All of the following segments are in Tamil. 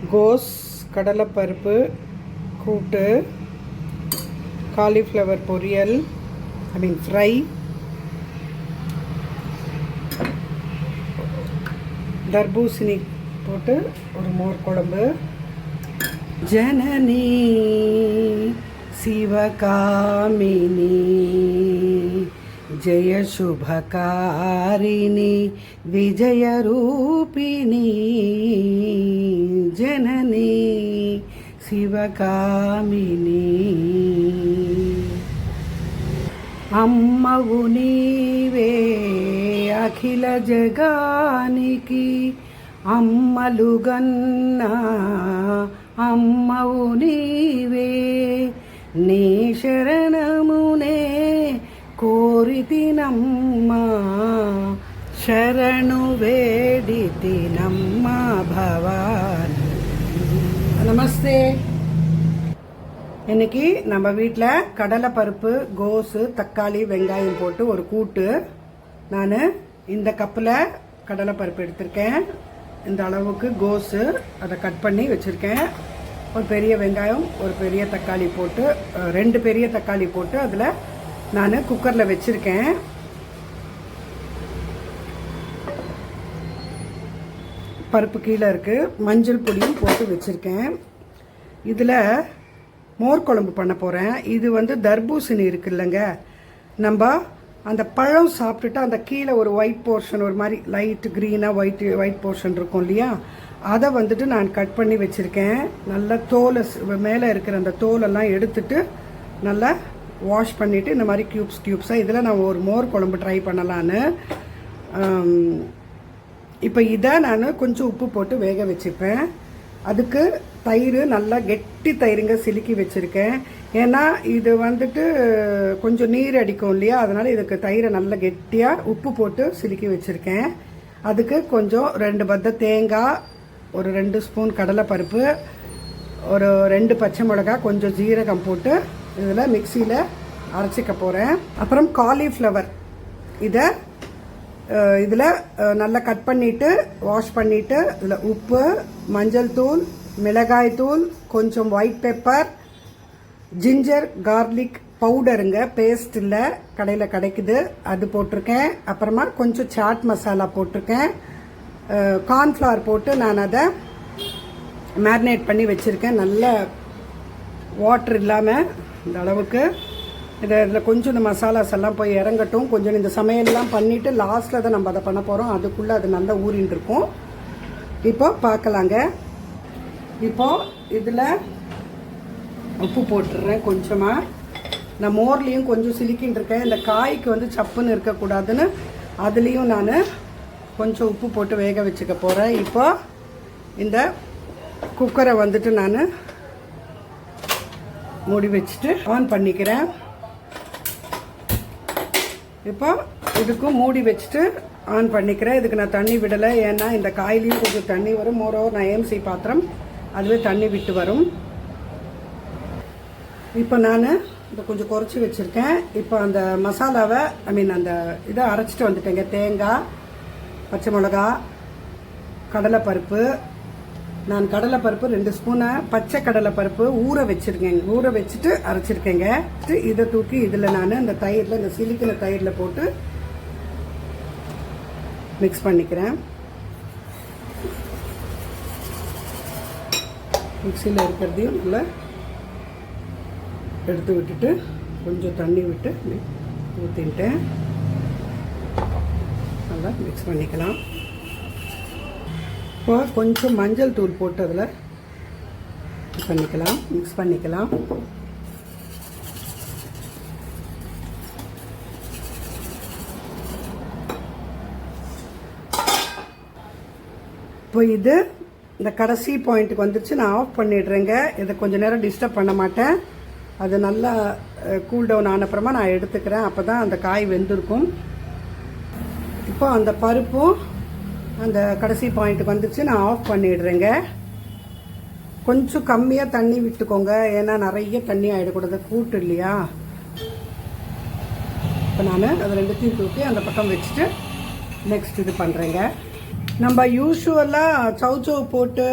கோஸ் கடலைப்பருப்பு கூட்டு, காலிஃப்ளவர் பொரியல், ஃப்ரை, தர்பூசணி போட்டு ஒரு மோர் குழம்பு. ஜனனி சிவகாமினி ஜெய சுபகாரிணி விஜயரூபிணி ஜனனி சிவகாமினி. అమ్మవు నీవే అఖిల జగానికి అమ్మలుగన్నా అమ్మవు నీవే నీ శరణమునే కోరితినమ్మా శరణు వేడితినమ్మా భవాని. நமஸ்தே. இன்னைக்கு நம்ம வீட்டில் கடலைப்பருப்பு, கோஸு, தக்காளி, வெங்காயம் போட்டு ஒரு கூட்டு. நான் இந்த கப்பில் கடலைப்பருப்பு எடுத்திருக்கேன், இந்த அளவுக்கு கோஸு அதை கட் பண்ணி வச்சுருக்கேன். ஒரு பெரிய வெங்காயம், ஒரு பெரிய தக்காளி போட்டு, 2 பெரிய தக்காளி போட்டு அதில் நான் குக்கரில் வச்சுருக்கேன். பருப்பு கீழே இருக்குது, மஞ்சள் பொடியும் போட்டு வச்சுருக்கேன். இதில் மோர் குழம்பு பண்ண போகிறேன். இது தர்பூசணி இருக்குல்லங்க, நம்ம அந்த பழம் சாப்பிட்டுட்டு அந்த கீழே ஒரு ஒயிட் போர்ஷன், ஒரு மாதிரி லைட் க்ரீனாக ஒயிட் போர்ஷன் இருக்கும் இல்லையா, அதை நான் கட் பண்ணி வச்சுருக்கேன். நல்லா தோலை மேலே இருக்கிற அந்த தோலெல்லாம் எடுத்துட்டு நல்லா வாஷ் பண்ணிவிட்டு இந்த மாதிரி க்யூப்ஸாக இதில் நான் ஒரு மோர் குழம்பு ட்ரை பண்ணலான்னு. இப்போ இதை நான் கொஞ்சம் உப்பு போட்டு வேக வச்சுப்பேன். அதுக்கு தயிர், நல்லா கெட்டி தயிருங்க சிலுக்கி வச்சுருக்கேன். ஏன்னா இது கொஞ்சம் நீர் அடிக்கும் இல்லையா, அதனால் இதுக்கு தயிரை நல்லா கெட்டியாக உப்பு போட்டு சிலுக்கி வச்சுருக்கேன். அதுக்கு கொஞ்சம் 2 பத்த தேங்காய், ஒரு 2 ஸ்பூன் கடலைப்பருப்பு, ஒரு 2 பச்சை மிளகா, கொஞ்சம் ஜீரகம் போட்டு இதில் மிக்சியில் அரைச்சிக்க போகிறேன். அப்புறம் காலிஃப்ளவர் இதில் நல்லா கட் பண்ணிவிட்டு வாஷ் பண்ணிவிட்டு இதில் உப்பு, மஞ்சள் தூள், மிளகாய் தூள், கொஞ்சம் ஒயிட் பெப்பர், ஜிஞ்சர் கார்லிக் பவுடருங்க, பேஸ்ட் இல்லை, கடையில் கிடைக்குது, அது போட்டிருக்கேன். அப்புறமா கொஞ்சம் சாட் மசாலா போட்டிருக்கேன். கார்ன்ஃப்ளவர் போட்டு நான் அதை மேரினேட் பண்ணி வச்சுருக்கேன். நல்ல வாட்டர் இல்லாமல் இந்த அளவுக்கு. இதில் கொஞ்சம் இந்த மசாலாஸ் எல்லாம் போய் இறங்கட்டும். கொஞ்சம் இந்த சமையல்லாம் பண்ணிவிட்டு லாஸ்ட்டில் தான் நம்ம அதை பண்ண போகிறோம். அதுக்குள்ளே அது நல்லா ஊறின்னு இருக்கும். இப்போ பார்க்கலாங்க. இப்போது இதில் உப்பு போட்டுடுறேன் கொஞ்சமாக. நான் மோர்லேயும் கொஞ்சம் சிலிக்கின்னு இருக்கேன். இந்த காய்க்கு சப்புன்னு இருக்கக்கூடாதுன்னு அதுலேயும் நான் கொஞ்சம் உப்பு போட்டு வேக வச்சுக்க போகிறேன். இப்போ இந்த குக்கரை நான் மூடி வச்சுட்டு ஆன் பண்ணிக்கிறேன். இப்போ இதுக்கும் மூடி வச்சுட்டு ஆன் பண்ணிக்கிறேன். இதுக்கு நான் தண்ணி விடலை, ஏன்னா இந்த காயிலையும் கொஞ்சம் தண்ணி வரும். மோரோவர் நான் ஏஎம்சி பாத்திரம், அதுவே தண்ணி விட்டு வரும். இப்போ நான் இதை கொஞ்சம் குறைச்சி வச்சுருக்கேன். இப்போ அந்த மசாலாவை அந்த இதை அரைச்சிட்டு வந்துட்டேங்க. தேங்காய், பச்சை மிளகா, கடலைப்பருப்பு. நான் கடலைப்பருப்பு 2 ஸ்பூனை பச்சை கடலைப்பருப்பு ஊற வச்சுட்டு அரைச்சிருக்கேங்க. இதை தூக்கி இதில் நான் இந்த தயிரில், இந்த சிலிக்கின தயிரில் போட்டு மிக்ஸ் பண்ணிக்கிறேன். மிக்சியில் இருக்கிறதையும் நல்லா எடுத்து விட்டுட்டு கொஞ்சம் தண்ணி விட்டு ஊற்றிட்டேன். நல்லா மிக்ஸ் பண்ணிக்கலாம். இப்போ கொஞ்சம் மஞ்சள் தூள் போட்டு அதில் மிக்ஸ் பண்ணிக்கலாம். இப்போ இது இந்த கடைசி பாயிண்ட்டுக்கு வந்துச்சு, நான் ஆஃப் பண்ணிடுறேங்க. இதை கொஞ்சம் நேரம் டிஸ்டர்ப் பண்ண மாட்டேன். அது நல்லா கூல் டவுன் ஆனப்புறமா நான் எடுத்துக்கிறேன். அப்போ தான் அந்த காய் வெந்திருக்கும். இப்போ அந்த பருப்பும் அந்த கடைசி பாயிண்ட்டுக்கு வந்துச்சு, நான் ஆஃப் பண்ணிடுறேங்க. கொஞ்சம் கம்மியாக தண்ணி விட்டுக்கோங்க, ஏன்னா நிறைய தண்ணி ஆகிடக்கூடாது, கூட்டு இல்லையா. இப்போ நான் அதை 2த்தையும் தூக்கி அந்த பக்கம் வச்சுட்டு நெக்ஸ்ட் இது பண்ணுறேங்க. நம்ம யூஸ்வலாக சௌச்சௌ போட்டு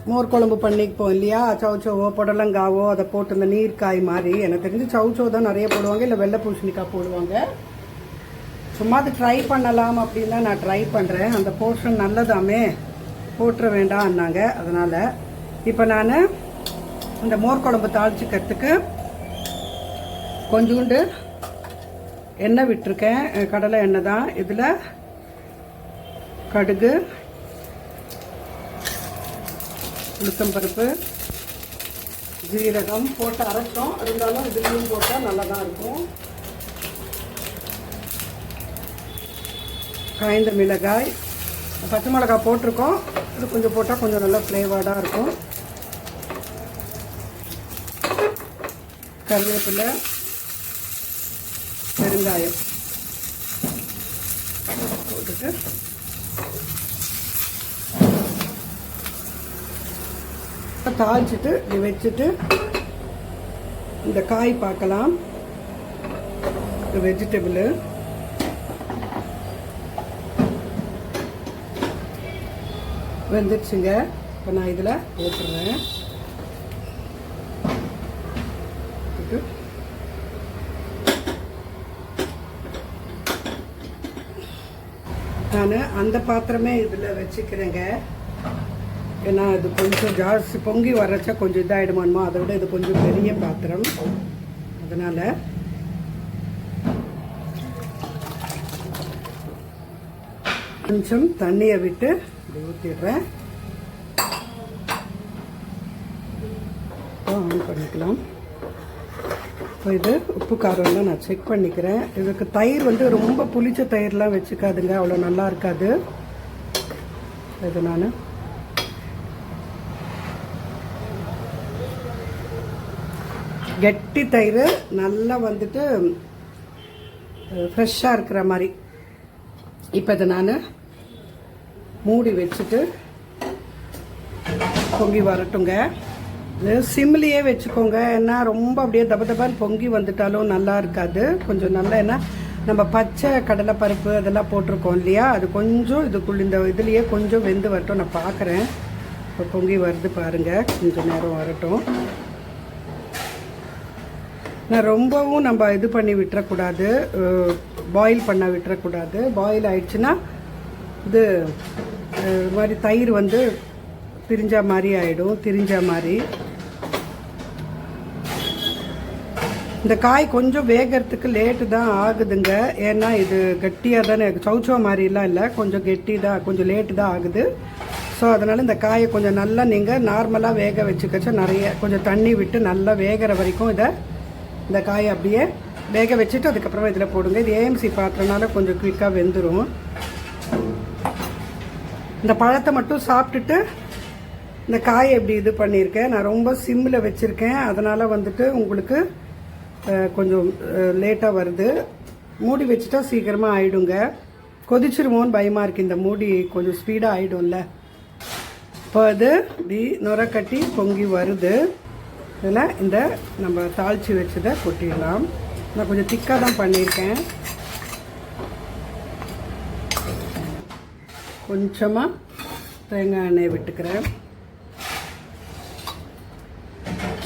மோர் குழம்பு பண்ணிப்போம் இல்லையா, சவுச்சோவோ புடலங்காவோ அதை போட்டு இந்த நீர்க்காய் மாதிரி. எனக்கு தெரிஞ்சு சவுச்சோ தான் நிறைய போடுவாங்க, இல்லை வெள்ளை பூசணிக்காய் போடுவாங்க. சும்மா அது ட்ரை பண்ணலாம் அப்படின்னு தான் நான் ட்ரை பண்ணுறேன். அந்த போர்ஷன் நல்லதாமே, போட்டுற வேண்டாம்னாங்க. அதனால் இப்போ நான் இந்த மோர் குழம்பு தாளிச்சிக்கிறதுக்கு கொஞ்சோண்டு எண்ணெய் விட்டுருக்கேன், கடலை எண்ணெய் தான். இதில் கடுகு, உளுத்தம்பருப்பு, ஜீரகம் போட்டு அரைச்சோம். இருந்தாலும் இதுலேயும் போட்டால் நல்லா தான் இருக்கும். காய்ந்த மிளகாய், பச்சை மிளகாய் போட்டிருக்கோம். இது கொஞ்சம் போட்டால் கொஞ்சம் நல்லா ஃப்ளேவர்டாக இருக்கும். கருவேப்பிலை, பெருங்காயம் போட்டுட்டு தாளிச்சிட்டு இப்படி வச்சுட்டு இந்த காய் பார்க்கலாம். வெஜிடபிள் வெந்துடுச்சுங்க. இப்போ நான் இதில் போட்டுருவேன். நான் அந்த பாத்திரமே இதில் வச்சுக்கிறேங்க. ஏன்னா இது கொஞ்சம் ஜாஸ்தி பொங்கி வர்றச்சா கொஞ்சம் இதாகிடுமானுமோ, அதை விட இது கொஞ்சம் பெரிய பாத்திரம். அதனால் கொஞ்சம் தண்ணியை விட்டு ஊற்றிடுறேன். ஆன் பண்ணிக்கலாம். இப்போ இது உப்பு காரம்லாம் நான் செக் பண்ணிக்கிறேன். இதுக்கு தயிர் வந்து ரொம்ப புளிச்ச தயிர்லாம் வச்சுக்காதுங்க, அவ்வளோ நல்லா இருக்காது. இது நான் கெட்டி தயிர் நல்லா வந்துட்டு ஃப்ரெஷ்ஷாக இருக்கிற மாதிரி. இப்போ இதை நான் மூடி வச்சுட்டு பொங்கி வரட்டுங்க. இது சிம்லேயே வச்சுக்கோங்க, ஏன்னா ரொம்ப அப்படியே தபதபான்னு பொங்கி வந்துட்டாலும் நல்லா இருக்காது. கொஞ்சம் நல்லா, ஏன்னா நம்ம பச்சை கடலைப்பருப்பு அதெல்லாம் போட்டிருக்கோம் இல்லையா, அது கொஞ்சம் இதுக்குள்ள இந்த இதுலேயே கொஞ்சம் வெந்து வரட்டும். நான் பார்க்குறேன். இப்போ பொங்கி வருது பாருங்கள், கொஞ்சம் நேரம் வரட்டும். நான் ரொம்பவும் நம்ம இது பண்ணி விட்டுறக்கூடாது, பாயில் பண்ண விட்டுறக்கூடாது. பாயில் ஆயிடுச்சுன்னா இது மாதிரி தயிர் வந்து பிரிஞ்ச மாதிரி ஆகிடும், திரிஞ்ச மாதிரி. இந்த காய் கொஞ்சம் வேகிறதுக்கு லேட்டு தான் ஆகுதுங்க. ஏன்னா இது கெட்டியாக தானே, சவுச்சோ மாதிரிலாம் இல்லை, கொஞ்சம் கெட்டி தான், கொஞ்சம் லேட்டு தான் ஆகுது. ஸோ அதனால் இந்த காயை கொஞ்சம் நல்லா நீங்கள் நார்மலாக வேக வச்சுக்கச்சா, நிறைய கொஞ்சம் தண்ணி விட்டு நல்லா வேகிற வரைக்கும் இந்த காயை அப்படியே வேக வச்சுட்டு அதுக்கப்புறமா இதில் போடுங்க. இது ஏஎம்சி பாத்திரனால கொஞ்சம் குயிக்காக வெந்துடும். இந்த பழத்தை மட்டும் சாப்பிட்டுட்டு இந்த காயை எப்படி இது பண்ணியிருக்கேன். நான் ரொம்ப சிம்மில் வச்சுருக்கேன், அதனால் வந்துட்டு உங்களுக்கு கொஞ்சம் லேட்டாக வருது. மூடி வச்சுட்டா சீக்கிரமாக ஆகிடுங்க. கொதிச்சிருமோன்னு பயமாக இருக்குது. இந்த மூடி கொஞ்சம் ஸ்பீடாக ஆகிடும்ல. இப்போ அது இப்படி நுர கட்டி பொங்கி வருது. இதில் இந்த நம்ம தாளித்து வச்சதை கொட்டிடலாம். நான் கொஞ்சம் திக்காக தான் பண்ணியிருக்கேன். கொஞ்சமாக தேங்காய் எண்ணெய் விட்டுக்கிறேன்,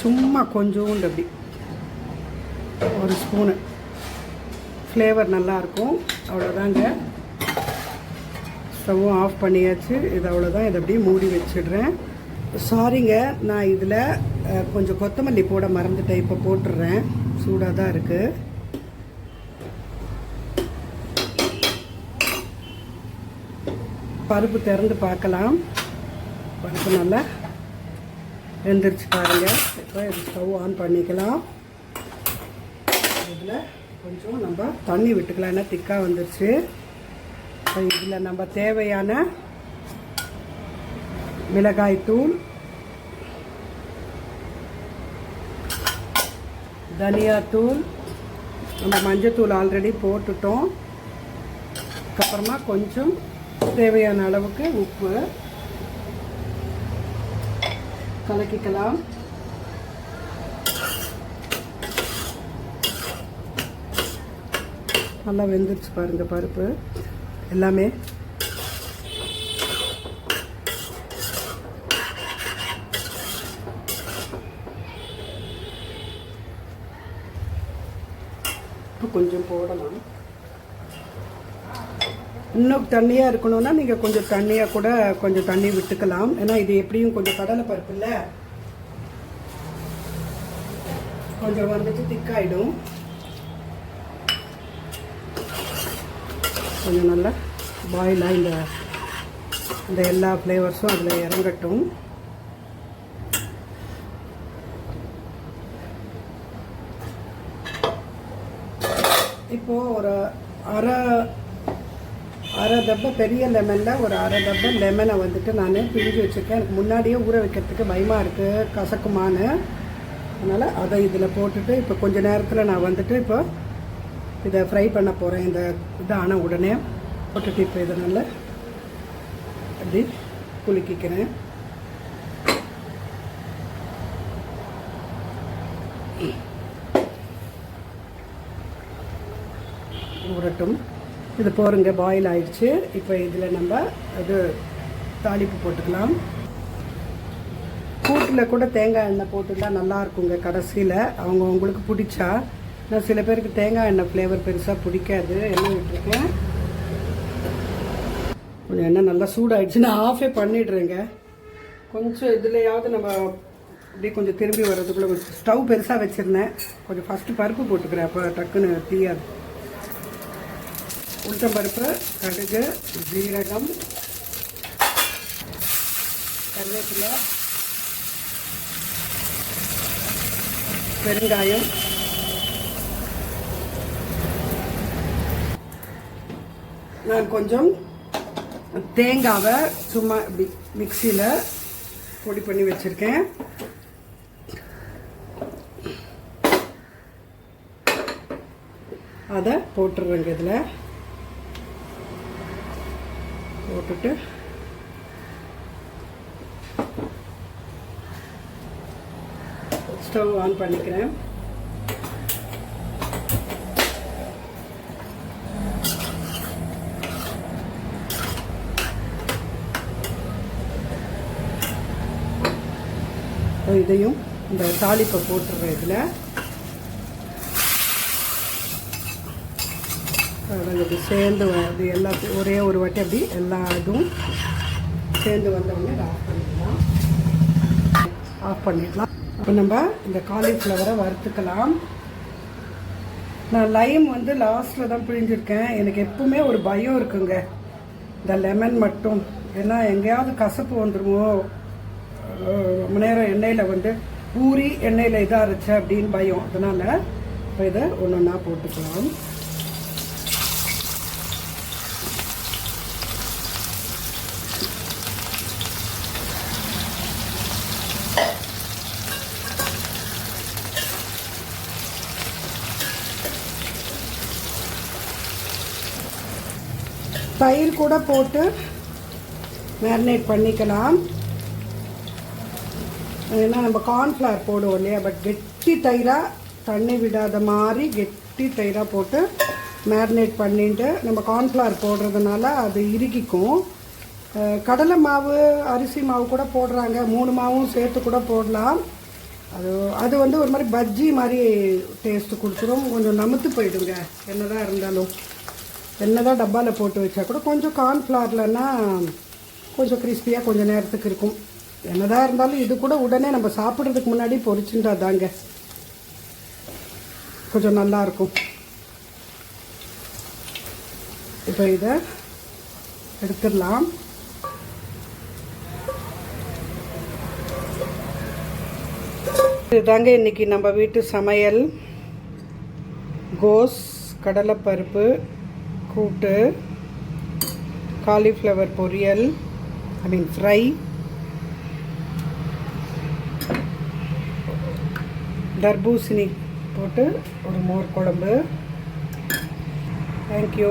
சும்மா கொஞ்சோண்டு அப்படி ஒரு ஸ்பூனு. ஃப்ளேவர் நல்லாயிருக்கும். அவ்வளோதாங்க. ஸ்டவ்வும் ஆஃப் பண்ணியாச்சு. இது அவ்வளோதான். இதை அப்படியே மூடி வச்சிடுறேன். சாரிங்க, நான் இதில் கொஞ்சம் கொத்தமல்லி போட மறந்துட்டேன். இப்போ போட்டுடுறேன். சூடாக தான் இருக்குது. பருப்பு திறந்து பார்க்கலாம். பருப்பு நல்லா வெந்துருச்சு பாருங்கள். இப்போ இது ஸ்டவ் ஆன் பண்ணிக்கலாம். இதில் கொஞ்சம் நம்ம தண்ணி விட்டுக்கலாம், ஏன்னா திக்காக வந்துருச்சு. இதில் நம்ம தேவையான மிளகாய்த்தூள், தனியாத்தூள், நம்ம மஞ்சத்தூள் ஆல்ரெடி போட்டுட்டோம். அதுக்கப்புறமா கொஞ்சம் தேவையான அளவுக்கு உப்பு கலக்கிக்கலாம். நல்லா வெந்துருச்சு பாருங்க பருப்பு எல்லாமே. கொஞ்சம் போடலாம். இன்னும் தண்ணியாக இருக்கணும்னா நீங்கள் கொஞ்சம் தண்ணியாக கூட கொஞ்சம் தண்ணி விட்டுக்கலாம். ஏன்னா இது எப்படியும் கொஞ்சம் கடலை பருப்பு இல்லை, கொஞ்சம் வந்துட்டு திக்காயிடும். கொஞ்சம் நல்லா பாயிலாக இந்த எல்லா ஃப்ளேவர்ஸும் அதில் இறங்கட்டும். இப்போது ஒரு அரை டப்பை பெரிய லெமனில் ஒரு அரை டப்பை லெமனை வந்துட்டு நான் பிழிஞ்சு வச்சுருக்கேன். எனக்கு முன்னாடியே ஊற வைக்கிறதுக்கு பயமாக இருக்குது கசக்குமான்னு. அதனால் அதை இதில் போட்டுட்டு இப்போ கொஞ்சம் நேரத்தில் நான் வந்துட்டு இப்போ இதை ஃப்ரை பண்ண போகிறேன். இந்த இதை ஆனால் உடனே போட்டுட்டு இப்போ இதை நல்லா அப்படி குலுக்கிக்கிறேன். ஊறட்டும். இது போருங்க, பாயில் ஆயிடுச்சு. இப்போ இதில் நம்ம அது தாளிப்பு போட்டுக்கலாம். கூட்டில் கூட தேங்காய் எண்ணெய் போட்டுருந்தா நல்லா இருக்குங்க கடைசியில், உங்களுக்கு பிடிச்சா. நான் சில பேருக்கு தேங்காய் எண்ணெய் ஃப்ளேவர் பெருசாக பிடிக்காது. எண்ணெய் விட்டுருக்கேன். கொஞ்சம் எண்ணெய் நல்லா சூடாகிடுச்சு. நான் ஆஃபே பண்ணிடுறேங்க. கொஞ்சம் இதுலையாவது நம்ம அப்படியே கொஞ்சம் திரும்பி வர்றதுக்குள்ளே ஸ்டவ் பெருசாக வச்சுருந்தேன். கொஞ்சம் ஃபஸ்ட்டு பருப்பு போட்டுக்கிறேன், அப்போ டக்குன்னு தீயாது. உளுத்தம்பருப்பு, கடுகு, ஜீரகம், கருவேப்பிலை, பெருங்காயம், நான் கொஞ்சம் தேங்காவை சும்மா இப்படி மிக்சியில் பொடி பண்ணி வச்சுருக்கேன். அதை போட்டுருவேங்க. இதில் போட்டுட்டு ஸ்டவ் ஆன் பண்ணிக்கிறேன். இதையும் இந்த தாளிப்பை போட்டுடுறேன். இதில் அப்படி சேர்ந்து அது எல்லாத்தையும் ஒரே ஒரு வாட்டி அப்படி எல்லா இதுவும் சேர்ந்து வந்தவொடனே ஆஃப் பண்ணிடலாம். இப்போ நம்ம இந்த காலிஃப்ளவரை வறுத்துக்கலாம். நான் லைம் வந்து லாஸ்ட்டில் தான் பிழிஞ்சிருக்கேன். எனக்கு எப்பவுமே ஒரு பயம் இருக்குங்க இந்த லெமன் மட்டும். ஏன்னா எங்கேயாவது கசப்பு வந்துடுமோ, ரொம்ப நேரம் எண்ணெயில் வந்து ஊறி எண்ணெயில் இதாக அரைச்ச அப்படின்னு பயம். அதனால் இப்போ இதை ஒன்று ஒன்றா போட்டுக்கலாம். தயிர் கூட போட்டு மேரினேட் பண்ணிக்கலாம். ஏன்னா நம்ம கார்ன்ஃப்ளவர் போடுவோம் இல்லையா, பட் கெட்டி தயிராக தண்ணி விடாத மாதிரி கெட்டி தயிராக போட்டு மேரினேட் பண்ணிட்டு நம்ம கார்ன்ஃப்ளவர் போடுறதுனால அது இறுகிக்கும். கடலை மாவு, அரிசி மாவு கூட போடுறாங்க. 3 மாவும் சேர்த்து கூட போடலாம். அது வந்து ஒரு மாதிரி பஜ்ஜி மாதிரி டேஸ்ட்டு கொடுத்துரும். கொஞ்சம் நமுத்து போயிடுங்க என்னதான் இருந்தாலும். என்னதான் டப்பாவில் போட்டு வச்சா கூட கொஞ்சம் கார்ன்ஃப்ளவர்லன்னா கொஞ்சம் கிறிஸ்பியாக கொஞ்சம் நேரத்துக்கு இருக்கும். என்னதான் இருந்தாலும் இது கூட உடனே நம்ம சாப்பிட்றதுக்கு முன்னாடி பொரிச்சுட்டா தாங்க கொஞ்சம் நல்லாயிருக்கும். இப்போ இதை எடுத்துடலாம். இதுதாங்க இன்றைக்கி நம்ம வீட்டு சமையல். கோஸ், கடலைப்பருப்பு கூட்டு, காலிஃப்ளவர் பொரியல், ஃப்ரை, தர்பூசணி போட்டு ஒரு மோர் குழம்பு. தேங்க்யூ.